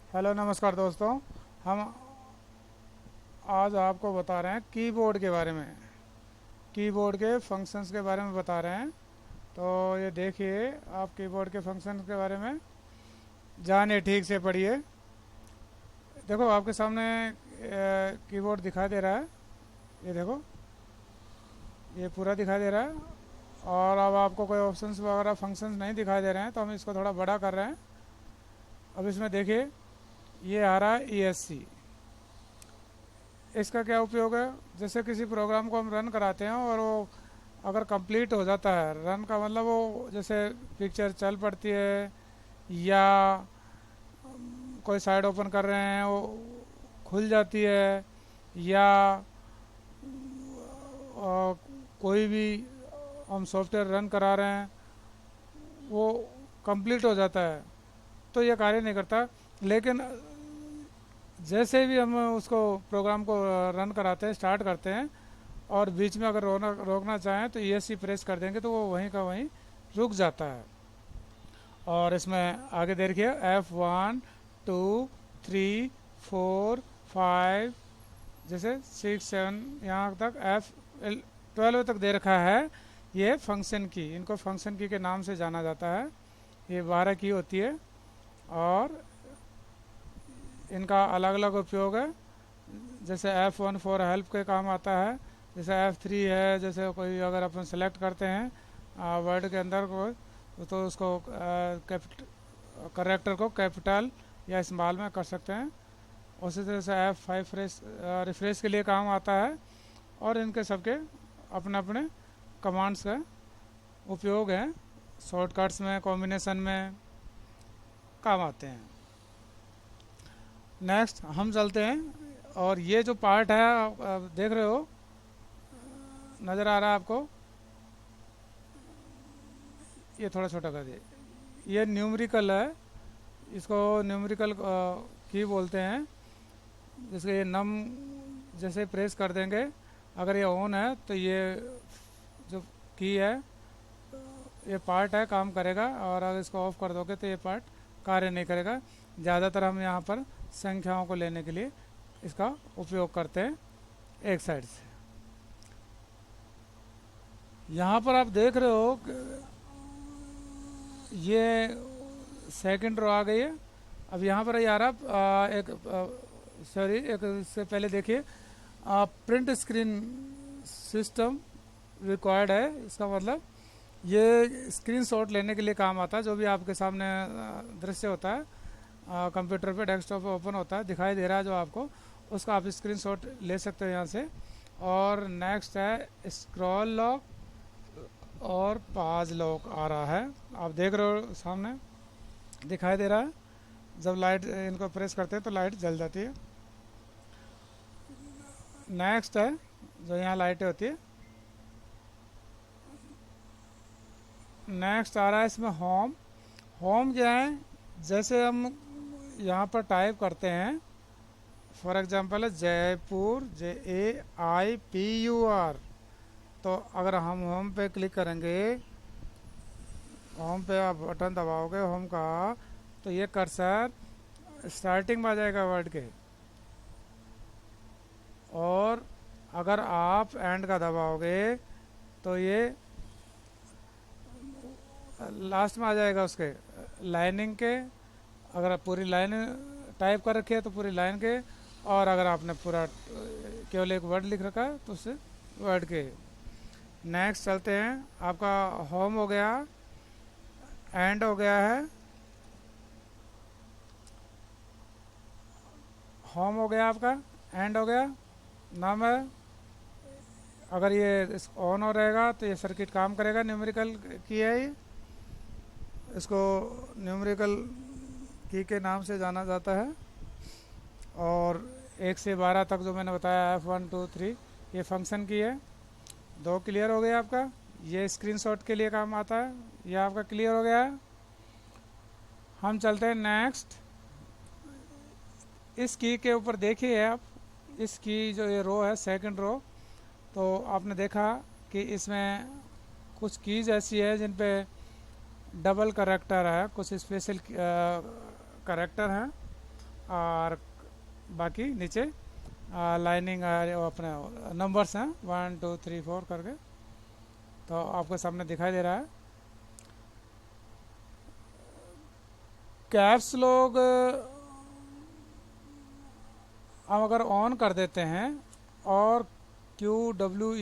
Hello नमस्कार दोस्तों। हम आज आपको बता रहे हैं कीबोर्ड के बारे में, कीबोर्ड के फंक्शंस के बारे में बता रहे हैं। तो ये देखिए, आप कीबोर्ड के फंक्शंस के बारे में जानिए, ठीक से पढ़िए। देखो आपके सामने कीबोर्ड दिखाई दे रहा है। ये देखो, ये पूरा दिखाई दे रहा है। और अब आपको कोई ऑप्शंस वगैरह फंक्शंस नहीं दिखाई दे रहे हैं, तो हम इसको थोड़ा बड़ा कर रहे हैं। अब इसमें देखिए, ये आ रहा है ESC। इसका क्या उपयोग है? जैसे किसी प्रोग्राम को हम रन कराते हैं और वो अगर कंप्लीट हो जाता है, रन का मतलब वो जैसे पिक्चर चल पड़ती है, या कोई साइड ओपन कर रहे हैं वो खुल जाती है, या कोई भी हम सॉफ्टवेयर रन करा रहे हैं वो कंप्लीट हो जाता है, तो ये कार्य नहीं करता। लेकिन जैसे भी हम उसको प्रोग्राम को रन कराते हैं, स्टार्ट करते हैं, और बीच में अगर रोकना चाहें तो ESC प्रेस कर देंगे तो वो वहीं का वहीं रुक जाता है। और इसमें आगे देखिए, F1 2 3 4 5, जैसे 6 7 यहाँ तक F12 तक दे रखा है। ये फंक्शन की, इनको फंक्शन की के नाम से जाना जाता है। ये 12 की होती है और इनका अलग अलग उपयोग है। जैसे F1 फॉर हेल्प के काम आता है। जैसे F3 है, जैसे कोई अगर अपन सेलेक्ट करते हैं वर्ड के अंदर को, तो उसको करेक्टर को कैपिटल या स्मॉल में कर सकते हैं। उसी तरह से F5 रिफ्रेश के लिए काम आता है। और इनके सबके अपने अपने कमांड्स का उपयोग है, शॉर्टकट्स में, कॉम्बिनेशन में काम आते हैं। नेक्स्ट हम चलते हैं, और ये जो पार्ट है आप देख रहे हो, नज़र आ रहा है आपको? ये थोड़ा छोटा कर दिए। ये न्यूमेरिकल है, इसको न्यूमेरिकल की बोलते हैं। जैसे ये नम जैसे प्रेस कर देंगे, अगर ये ऑन है तो ये जो की है, ये पार्ट है, काम करेगा। और अगर इसको ऑफ कर दोगे तो ये पार्ट कार्य नहीं करेगा। ज़्यादातर हम यहाँ पर संख्याओं को लेने के लिए इसका उपयोग करते हैं एक साइड से। यहाँ पर आप देख रहे हो ये सेकंड रो आ गई है। अब यहाँ पर यार आप एक सॉरी, एक इससे पहले देखिए, प्रिंट स्क्रीन सिस्टम रिक्वायर्ड है। इसका मतलब ये स्क्रीनशॉट लेने के लिए काम आता है। जो भी आपके सामने दृश्य होता है कंप्यूटर पे, डेस्कटॉप पे ओपन होता है, दिखाई दे रहा है जो आपको, उसका आप स्क्रीनशॉट ले सकते हो यहाँ से। और नेक्स्ट है स्क्रॉल लॉक और पाज लॉक आ रहा है, आप देख रहे हो सामने दिखाई दे रहा है। जब लाइट इनको प्रेस करते हैं तो लाइट जल जाती है। नेक्स्ट है जो यहाँ लाइटें होती है। नेक्स्ट आ रहा है इसमें होम। होम क्या है? जैसे हम यहाँ पर टाइप करते हैं, फॉर एग्जांपल है जयपुर, JAIPUR। तो अगर हम होम पे क्लिक करेंगे, होम पे आप बटन दबाओगे होम का, तो ये कर्सर स्टार्टिंग में आ जाएगा वर्ड के। और अगर आप एंड का दबाओगे तो ये लास्ट में आ जाएगा उसके, लाइनिंग के। अगर आप पूरी लाइन टाइप कर रखी है तो पूरी लाइन के, और अगर आपने पूरा केवल एक वर्ड लिख रखा है तो उससे वर्ड के। नेक्स्ट चलते हैं, आपका होम हो गया, एंड हो गया है, होम हो गया आपका, एंड हो गया, नाम है। अगर ये ऑन हो रहेगा तो ये सर्किट काम करेगा, न्यूमेरिकल की है ये, इसको न्यूमेरिकल की के नाम से जाना जाता है। और 1 से 12 तक जो मैंने बताया, F1 2 3, ये फंक्शन की है। दो क्लियर हो गया आपका। ये स्क्रीनशॉट के लिए काम आता है, ये आपका क्लियर हो गया है। हम चलते हैं नेक्स्ट। इस की के ऊपर देखिए आप, इस की जो ये रो है, सेकंड रो, तो आपने देखा कि इसमें कुछ कीज ऐसी है जिन पे डबल करेक्टर है, कुछ स्पेशल करेक्टर हैं। और बाकी नीचे लाइनिंग अपने नंबर्स हैं 1 2 3 4 करके, तो आपके सामने दिखाई दे रहा है। कैप्स लोग हम अगर ऑन कर देते हैं और QWERTYUIOP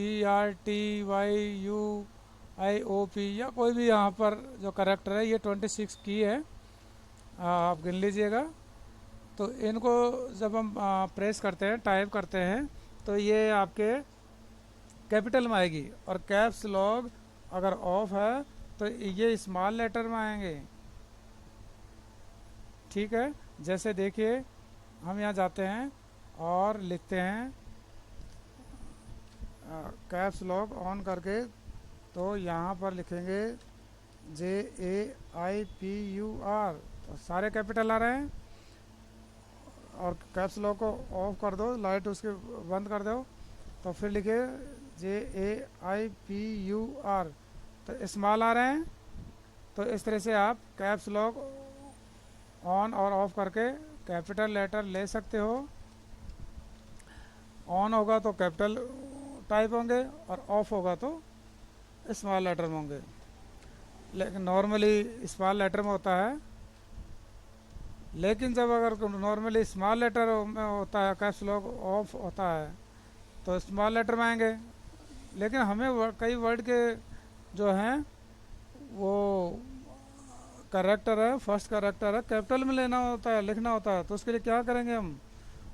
या कोई भी यहाँ पर जो करेक्टर है, ये 26 की है, आप गिन लीजिएगा। तो इनको जब हम प्रेस करते हैं, टाइप करते हैं, तो ये आपके कैपिटल में आएगी। और कैप्स लॉक अगर ऑफ है तो ये स्मॉल लेटर में आएंगे। ठीक है, जैसे देखिए हम यहाँ जाते हैं और लिखते हैं कैप्स लॉक ऑन करके, तो यहाँ पर लिखेंगे JAIPUR, तो सारे कैपिटल आ रहे हैं। और कैप्स लॉक को ऑफ कर दो, लाइट उसके बंद कर दो, तो फिर लिखिए JAIPUR, तो स्मॉल आ रहे हैं। तो इस तरह से आप कैप्स लॉक ऑन और ऑफ करके कैपिटल लेटर ले सकते हो। ऑन होगा तो कैपिटल टाइप होंगे और ऑफ होगा तो स्मॉल लेटर में होंगे, लेकिन नॉर्मली स्मॉल लेटर में होता है। लेकिन जब अगर नॉर्मली स्मॉल लेटर में होता है, कैप्स लॉक ऑफ होता है, तो स्मॉल लेटर में आएंगे। लेकिन हमें कई वर्ड के जो हैं वो करेक्टर है, फर्स्ट करेक्टर है, कैपिटल में लेना होता है, लिखना होता है। तो उसके लिए क्या करेंगे हम,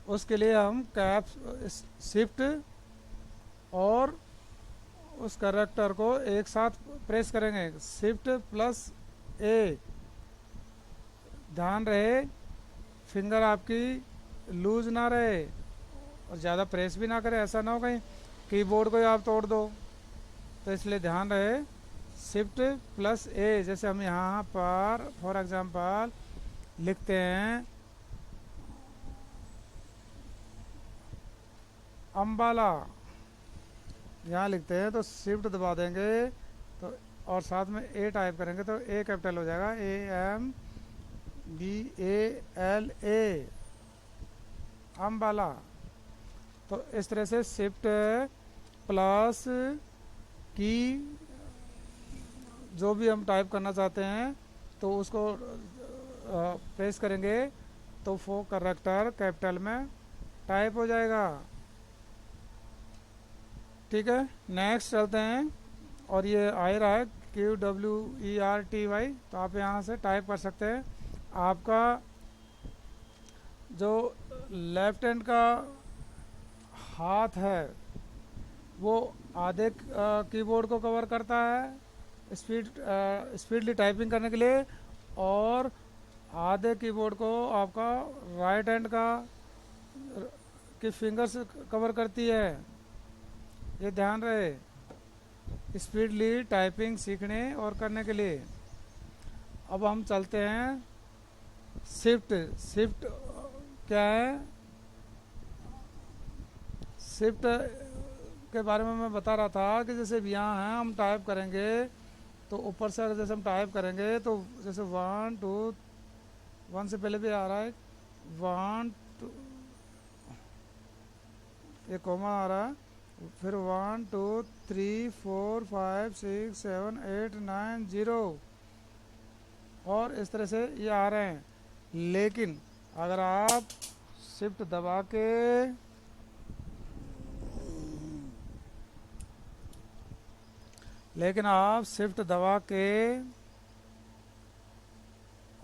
उसके लिए हम कैप्स शिफ्ट और उस करेक्टर को एक साथ प्रेस करेंगे, शिफ्ट प्लस ए। ध्यान रहे फिंगर आपकी लूज ना रहे और ज़्यादा प्रेस भी ना करें, ऐसा ना हो कहीं कीबोर्ड को आप तोड़ दो। तो इसलिए ध्यान रहे शिफ्ट प्लस ए। जैसे हम यहाँ पर फॉर एग्जांपल लिखते हैं अम्बाला, यहाँ लिखते हैं तो शिफ्ट दबा देंगे तो और साथ में ए टाइप करेंगे तो ए कैपिटल हो जाएगा, AMBALA, अम्बाला। तो इस तरह से शिफ्ट प्लस की जो भी हम टाइप करना चाहते हैं तो उसको प्रेस करेंगे तो वो करेक्टर कैपिटल में टाइप हो जाएगा। ठीक है, नेक्स्ट चलते हैं। और ये आ रहा है QWERTY, तो आप यहाँ से टाइप कर सकते हैं। आपका जो लेफ्ट हैंड का हाथ है वो आधे कीबोर्ड को कवर करता है स्पीडली टाइपिंग करने के लिए, और आधे कीबोर्ड को आपका राइट हैंड का की फिंगर्स कवर करती है। ये ध्यान रहे स्पीडली टाइपिंग सीखने और करने के लिए। अब हम चलते हैं शिफ्ट। शिफ्ट क्या है, शिफ्ट के बारे में मैं बता रहा था कि जैसे यहाँ है हम टाइप करेंगे तो ऊपर से अगर जैसे हम टाइप करेंगे तो जैसे 1 2 1 से पहले भी आ रहा है 1 2, ये कॉमा आ रहा है, फिर 1 2 3 4 5 6 7 8 9 0, और इस तरह से ये आ रहे हैं। लेकिन अगर आप शिफ्ट दबा के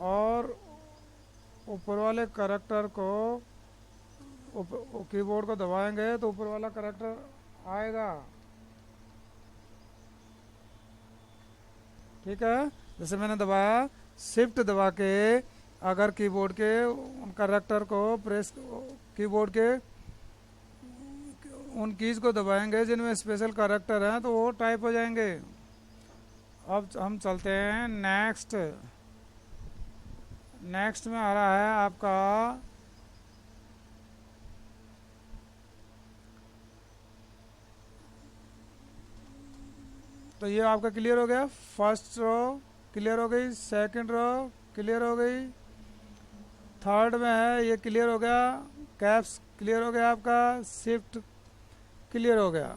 और ऊपर वाले करैक्टर को कीबोर्ड को दबाएंगे तो ऊपर वाला करैक्टर आएगा। ठीक है, जैसे मैंने दबाया शिफ्ट दबा के अगर कीबोर्ड के उन करैक्टर को प्रेस, कीबोर्ड के उन कीज को दबाएंगे जिनमें स्पेशल करैक्टर हैं तो वो टाइप हो जाएंगे। अब हम चलते हैं नेक्स्ट। नेक्स्ट में आ रहा है आपका तो ये आपका क्लियर हो गया, फर्स्ट रो क्लियर हो गई, सेकंड रो क्लियर हो गई, थर्ड में है, ये क्लियर हो गया, कैप्स क्लियर हो गया आपका, शिफ्ट क्लियर हो गया।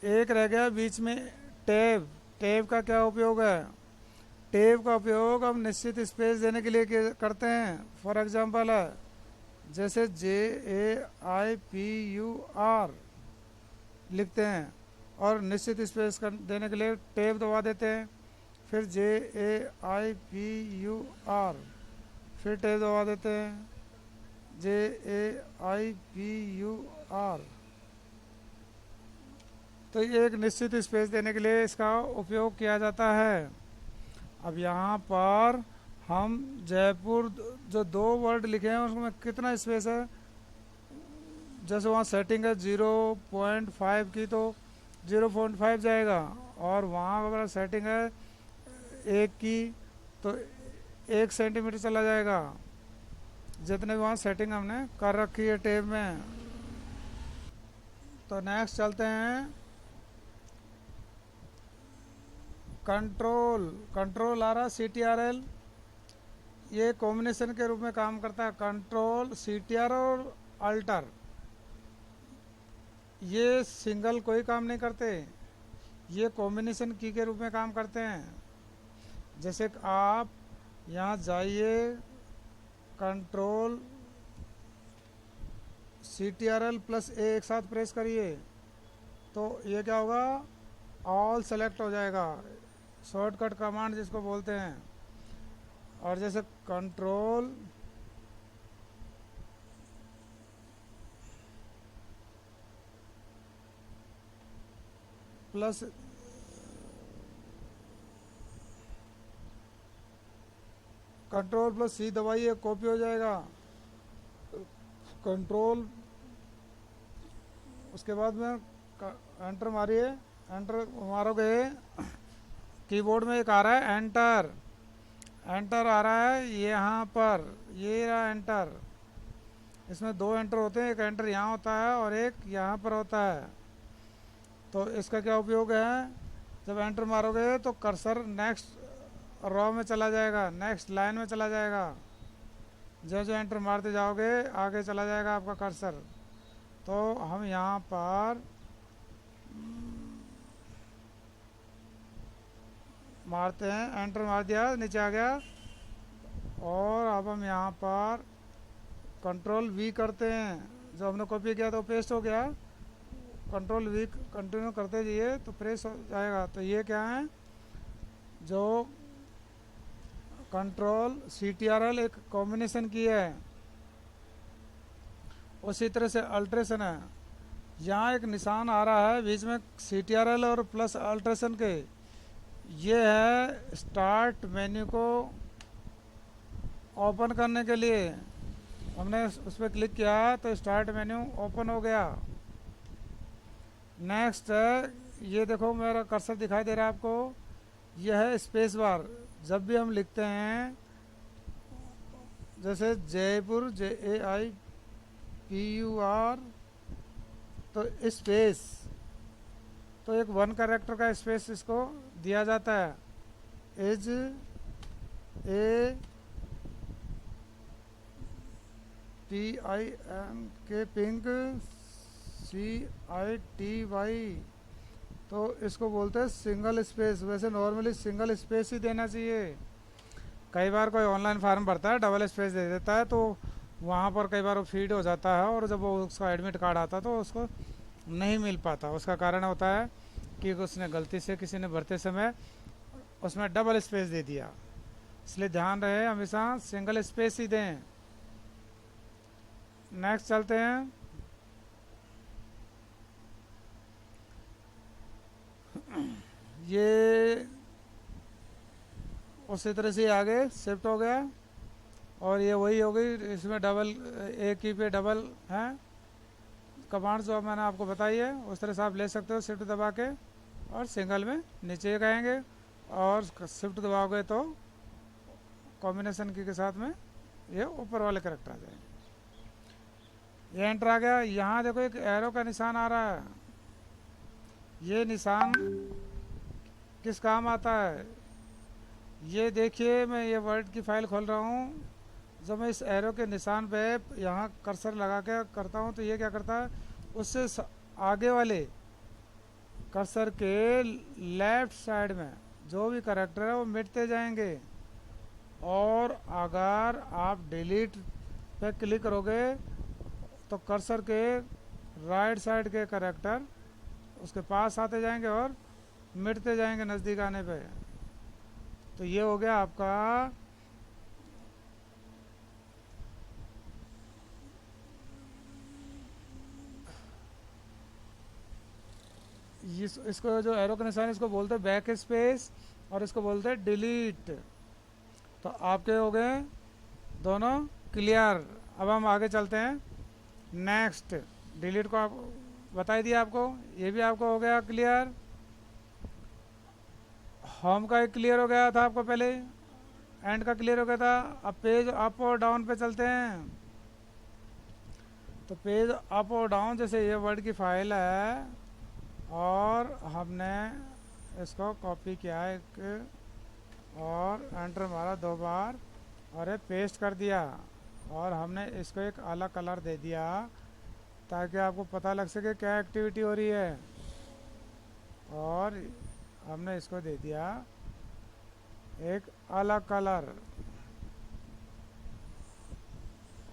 एक रह गया बीच में टैब। टैब का क्या उपयोग है? टैब का उपयोग हम निश्चित स्पेस देने के लिए करते हैं। फॉर एग्जांपल है, जैसे JAIPUR लिखते हैं और निश्चित स्पेस देने के लिए टैब दबा देते हैं, फिर JAIPUR, फिर टैब दबा देते हैं, JAIPUR। तो ये एक निश्चित स्पेस देने के लिए इसका उपयोग किया जाता है। अब यहाँ पर हम जयपुर जो 2 वर्ड लिखे हैं उसमें कितना स्पेस है, जैसे वहाँ सेटिंग है 0.5 की तो 0.5 जाएगा, और वहाँ अगर सेटिंग है 1 की तो 1 सेंटीमीटर चला जाएगा, जितने भी वहाँ सेटिंग हमने कर रखी है टैब में। तो नेक्स्ट चलते हैं, कंट्रोल। कंट्रोल आ रहा CTRL, ये कॉम्बिनेशन के रूप में काम करता है। कंट्रोल CTR और अल्टर, ये सिंगल कोई काम नहीं करते, ये कॉम्बिनेशन की के रूप में काम करते हैं। जैसे आप यहाँ जाइए, कंट्रोल CTRL प्लस A एक साथ प्रेस करिए तो ये क्या होगा, ऑल सेलेक्ट हो जाएगा, शॉर्टकट कमांड जिसको बोलते हैं। और जैसे कंट्रोल प्लस C दबाइए, कॉपी हो जाएगा। कंट्रोल, उसके बाद में एंटर मारिए, एंटर मारोगे, कीबोर्ड में एक आ रहा है एंटर, एंटर आ रहा है यहाँ पर, ये रहा एंटर। इसमें 2 एंटर होते हैं, एक एंटर यहाँ होता है और एक यहाँ पर होता है। तो इसका क्या उपयोग है, जब एंटर मारोगे तो कर्सर नेक्स्ट रो में चला जाएगा, नेक्स्ट लाइन में चला जाएगा। जो जो एंटर मारते जाओगे आगे चला जाएगा आपका कर्सर। तो हम यहाँ पर मारते हैं, एंटर मार दिया, नीचे आ गया, और अब हम यहाँ पर कंट्रोल V करते हैं। जो हमने कॉपी किया तो पेस्ट हो गया, कंट्रोल V कंटिन्यू करते जाइए तो प्रेस हो जाएगा। तो ये क्या है, जो कंट्रोल CTRL एक कॉम्बिनेशन की है, उसी तरह से अल्ट्रेशन है। यहाँ एक निशान आ रहा है बीच में CTRL और प्लस अल्ट्रेशन के, ये है स्टार्ट मेन्यू को ओपन करने के लिए। हमने उस पर क्लिक किया तो स्टार्ट मेन्यू ओपन हो गया। नेक्स्ट है, ये देखो मेरा कर्सर दिखाई दे रहा है आपको, यह है स्पेस बार। जब भी हम लिखते हैं जैसे जयपुर JAIPUR तो स्पेस, तो एक 1 कैरेक्टर का स्पेस इसको दिया जाता है, is a PINK pink CITY, तो इसको बोलते हैं सिंगल स्पेस। वैसे नॉर्मली सिंगल स्पेस ही देना चाहिए। कई बार कोई ऑनलाइन फॉर्म भरता है डबल स्पेस दे देता है, तो वहाँ पर कई बार वो फीड हो जाता है, और जब वो उसका एडमिट कार्ड आता है तो उसको नहीं मिल पाता। उसका कारण होता है कि उसने गलती से किसी ने भरते समय उसमें डबल स्पेस दे दिया। इसलिए ध्यान रहे हमेशा सिंगल स्पेस ही दें। नेक्स्ट चलते हैं, ये उसी तरह से आगे शिफ्ट हो गया, और ये वही हो गई, इसमें डबल एक ही पे डबल है। कमांड जो मैंने आपको बताई है उस तरह से आप ले सकते हो, शिफ्ट दबा के, और सिंगल में नीचे कहेंगे, और शिफ्ट दबाओगे तो कॉम्बिनेशन की के साथ में ये ऊपर वाले करेक्टर आ जाएंगे। ये एंटर आ गया। यहाँ देखो एक एरो का निशान आ रहा है, ये निशान किस काम आता है, ये देखिए मैं ये वर्ड की फाइल खोल रहा हूँ। जब मैं इस एरो के निशान पे यहाँ कर्सर लगा के करता हूँ तो ये क्या करता है, उससे आगे वाले कर्सर के लेफ्ट साइड में जो भी करेक्टर है वो मिटते जाएंगे। और अगर आप डिलीट पे क्लिक करोगे तो कर्सर के राइट साइड के करेक्टर उसके पास आते जाएंगे और मिटते जाएंगे नज़दीक आने पे। तो ये हो गया आपका इसको जो एरो का निशान इसको बोलते हैं बैक स्पेस और इसको बोलते हैं डिलीट। तो आपके हो गए दोनों क्लियर। अब हम आगे चलते हैं नेक्स्ट। डिलीट को आप बता ही दिया आपको, ये भी आपको हो गया क्लियर। होम का एक क्लियर हो गया था आपको पहले, एंड का क्लियर हो गया था। अब पेज अप और डाउन पे चलते हैं। तो पेज अप और डाउन, जैसे ये वर्ड की फाइल है और हमने इसको कॉपी किया है एक और एंटर मारा 2 बार और ये पेस्ट कर दिया और हमने इसको एक अलग कलर दे दिया ताकि आपको पता लग सके क्या एक्टिविटी हो रही है। और हमने इसको दे दिया एक अलग कलर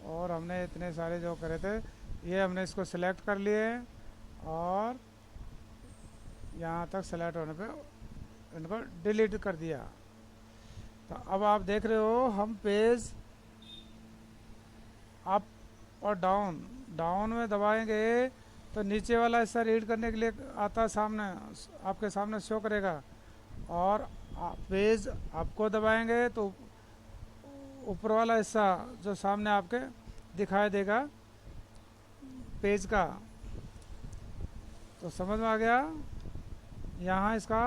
और हमने इतने सारे जो करे थे ये हमने इसको सिलेक्ट कर लिए और यहाँ तक सेलेक्ट होने पे इनको डिलीट कर दिया। तो अब आप देख रहे हो हम पेज अप और डाउन, डाउन में दबाएंगे तो नीचे वाला हिस्सा रीड करने के लिए आता है सामने, आपके सामने शो करेगा। और पेज आपको दबाएंगे तो ऊपर वाला हिस्सा जो सामने आपके दिखाई देगा पेज का। तो समझ में आ गया। यहाँ इसका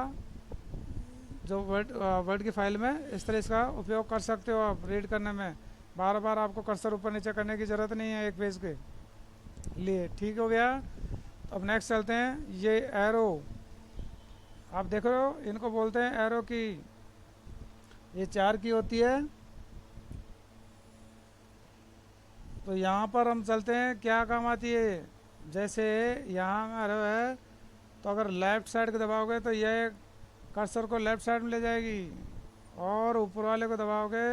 जो वर्ड की फाइल में इस तरह इसका उपयोग कर सकते हो आप रीड करने में। बार बार आपको कर्सर ऊपर नीचे करने की ज़रूरत नहीं है एक पेज के लिए। ठीक हो गया। तो अब नेक्स्ट चलते हैं। ये एरो आप देख रहे हो, इनको बोलते हैं एरो की। ये 4 की होती है। तो यहाँ पर हम चलते हैं क्या काम आती है। जैसे यहाँ में एरो है तो अगर लेफ़्ट साइड को दबाओगे तो ये कर्सर को लेफ़्ट साइड में ले जाएगी और ऊपर वाले को दबाओगे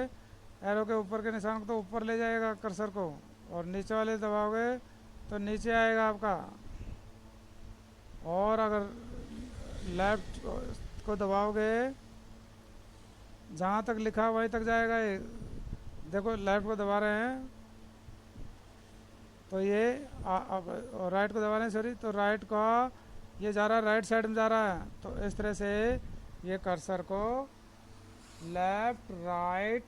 एरो के ऊपर के निशान को तो ऊपर ले जाएगा कर्सर को, और नीचे वाले दबाओगे तो नीचे आएगा आपका। और अगर लेफ़्ट को दबाओगे जहाँ तक लिखा वहीं तक जाएगा। ये देखो लेफ़्ट को दबा रहे हैं तो ये राइट को दबा रहे हैं, सॉरी, तो राइट का ये जा रहा है, राइट साइड में जा रहा है। तो इस तरह से ये कर्सर को लेफ्ट राइट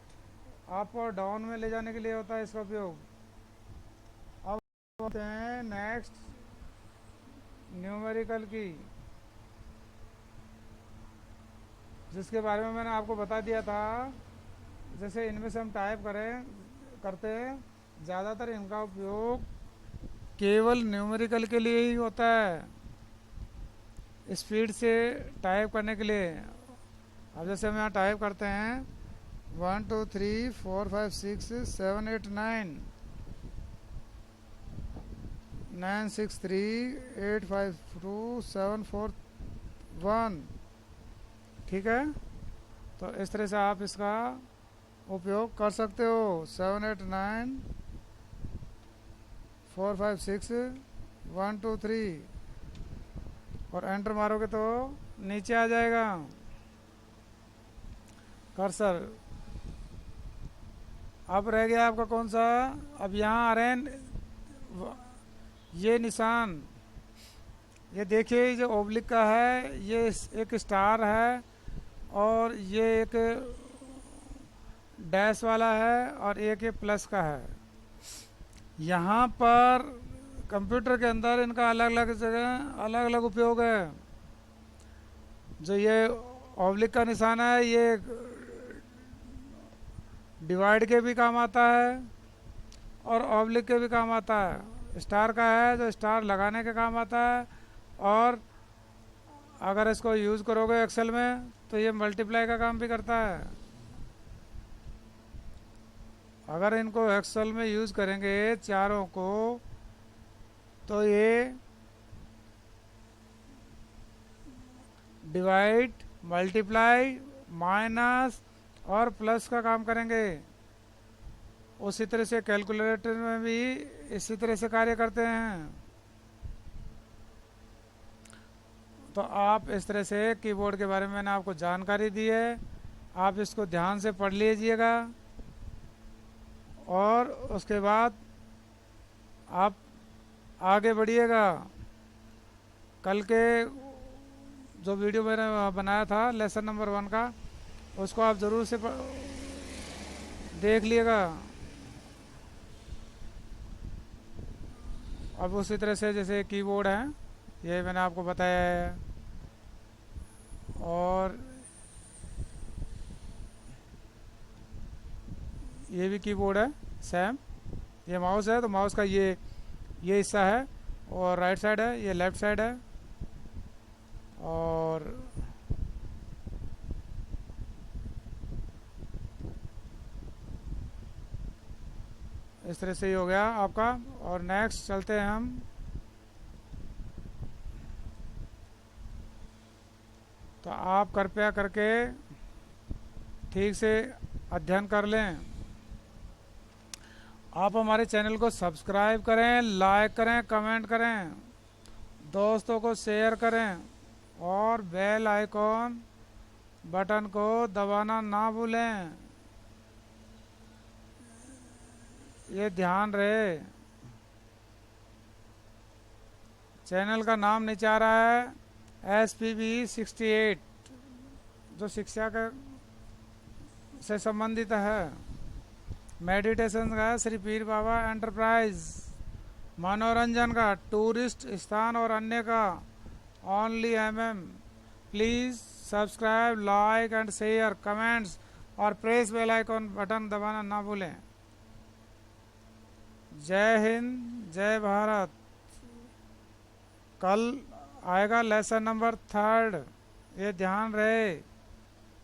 अप और डाउन में ले जाने के लिए होता है इसका उपयोग। अब होते हैं नेक्स्ट न्यूमेरिकल की, जिसके बारे में मैंने आपको बता दिया था। जैसे इनमें से हम टाइप करते हैं, ज़्यादातर इनका उपयोग केवल न्यूमेरिकल के लिए ही होता है, स्पीड से टाइप करने के लिए। अब जैसे हम यहाँ टाइप करते हैं 1 2 3 4 5 6 7 8 9 9 6 3 8 5 2 7 4 1। ठीक है। तो इस तरह से आप इसका उपयोग कर सकते हो। 7 8 9 4 5 6 1 2 3 और एंटर मारोगे तो नीचे आ जाएगा कर्सर। अब रह गया आपका कौन सा, अब यहाँ आ रहे हैं ये निशान। ये देखिए जो ओब्लिक का है ये एक स्टार है और ये एक डैश वाला है और एक ये प्लस का है। यहाँ पर कंप्यूटर के अंदर इनका अलग अलग जगह अलग अलग उपयोग है। जो ये ऑब्लिक का निशान है ये डिवाइड के भी काम आता है और ऑब्लिक के भी काम आता है। स्टार का है जो स्टार लगाने के काम आता है, और अगर इसको यूज़ करोगे एक्सेल में तो ये मल्टीप्लाई का काम भी करता है। अगर इनको एक्सेल में यूज़ करेंगे चारों को, तो ये डिवाइड, मल्टीप्लाई, माइनस और प्लस का काम करेंगे। उसी तरह से कैलकुलेटर में भी इसी तरह से कार्य करते हैं। तो आप इस तरह से कीबोर्ड के बारे में मैंने आपको जानकारी दी है, आप इसको ध्यान से पढ़ लीजिएगा और उसके बाद आप आगे बढ़िएगा। कल के जो वीडियो मैंने बनाया था लेसन नंबर 1 का, उसको आप ज़रूर से देख लिएगा। अब उसी तरह से जैसे कीबोर्ड है, ये मैंने आपको बताया है, और ये भी कीबोर्ड है सेम। ये माउस है, तो माउस का ये हिस्सा है, और राइट साइड है, ये लेफ्ट साइड है, और इस तरह से ही हो गया आपका। और नेक्स्ट चलते हैं हम। तो आप कृपया करके ठीक से अध्ययन कर लें। आप हमारे चैनल को सब्सक्राइब करें, लाइक करें, कमेंट करें, दोस्तों को शेयर करें, और बेल आइकॉन बटन को दबाना ना भूलें। ये ध्यान रहे। चैनल का नाम नीचे आ रहा है SPB68, जो शिक्षा का से संबंधित है। मेडिटेशन का श्री पीर बाबा एंटरप्राइज, मनोरंजन का टूरिस्ट स्थान और अन्य का only please subscribe, like and share, comments और प्रेस बेल आइकॉन बटन दबाना ना भूलें। जय हिंद, जय भारत। कल आएगा लेसन नंबर 3, ये ध्यान रहे।